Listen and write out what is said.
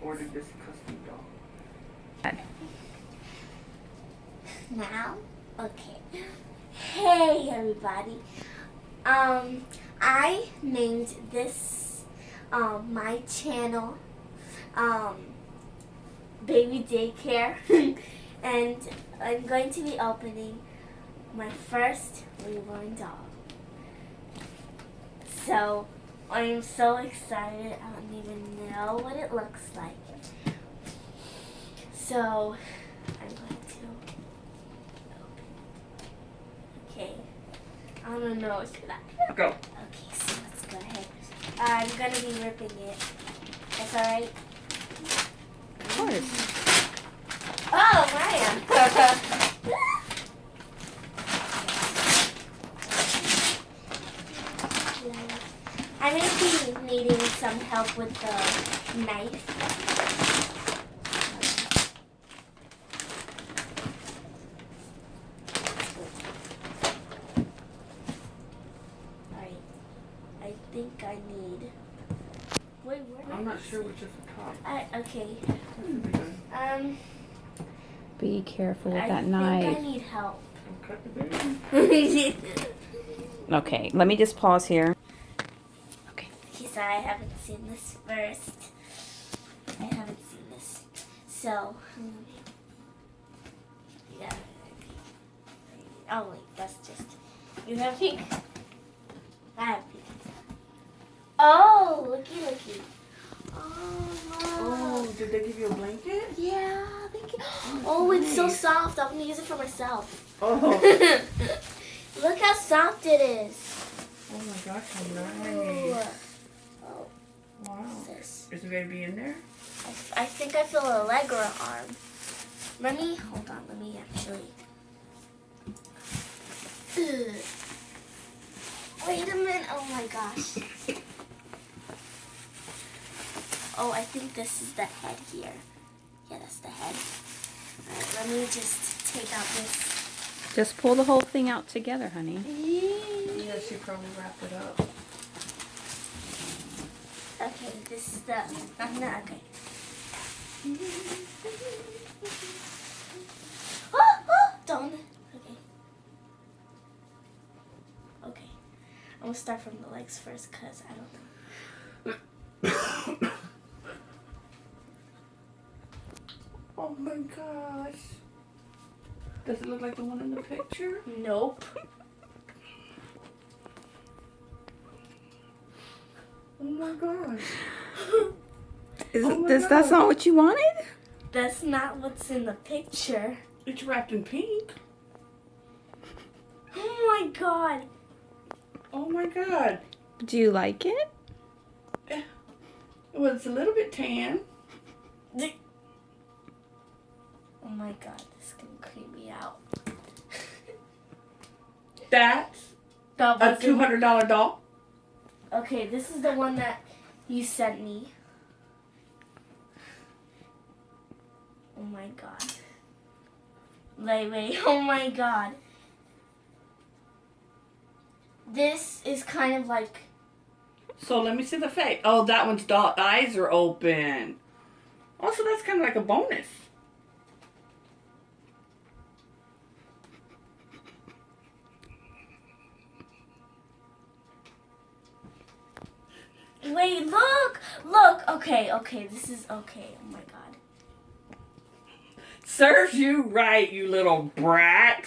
ordered this custom doll. Now? Okay. Hey everybody. I named this my channel Baby Daycare and I'm going to be opening my first Reborn doll. So I'm so excited. I don't even know what it looks like. So I'm going to open. Okay. I don't know. Should I? Go. Okay, so let's go ahead. I'm going to be ripping it. That's alright? Of course. Oh, man. I'm going to be needing some help with the knife. Alright. I think I need... Wait, where I'm not sure which is the top. Okay. Be careful with that I think knife. I need help. Cut the baby. Okay, let me just pause here. Okay. So I haven't seen this first. I haven't seen this. So, yeah. Oh wait, that's just. You have pink? I have pink. Oh, looky. Oh, did they give you a blanket? Yeah, thank you. Oh, it's so soft. I'm gonna use it for myself. Oh. Look how soft it is. Oh my gosh, how Ooh. nice. Oh, Wow. what's this? Is the baby in there? I think I feel a leg or an arm. Let me actually. Ugh. Wait a minute. Oh my gosh. Oh, I think this is the head here. Yeah, that's the head. Alright, let me just take out this. Just pull the whole thing out together, honey. Yeah, she probably wrapped it up. Okay, this is the. Okay. Oh, don't. Okay. Okay. I'm gonna start from the legs first, cause I don't know. Oh my gosh. Does it look like the one in the picture? Nope. Oh my gosh. That's not what you wanted? That's not what's in the picture. It's wrapped in pink. Oh my god. Oh my god. Do you like it? Well, it's a little bit tan. Oh my god, this is gonna creep me out. That's That a wasn't- $200 doll. Okay, this is the one that you sent me. Oh my god. Wait, oh my god. This is kind of like... So let me see the face. Oh, that one's doll eyes are open. Also, that's kind of like a bonus. Wait, look! Okay, this is okay. Oh my god. Serves you right, you little brat.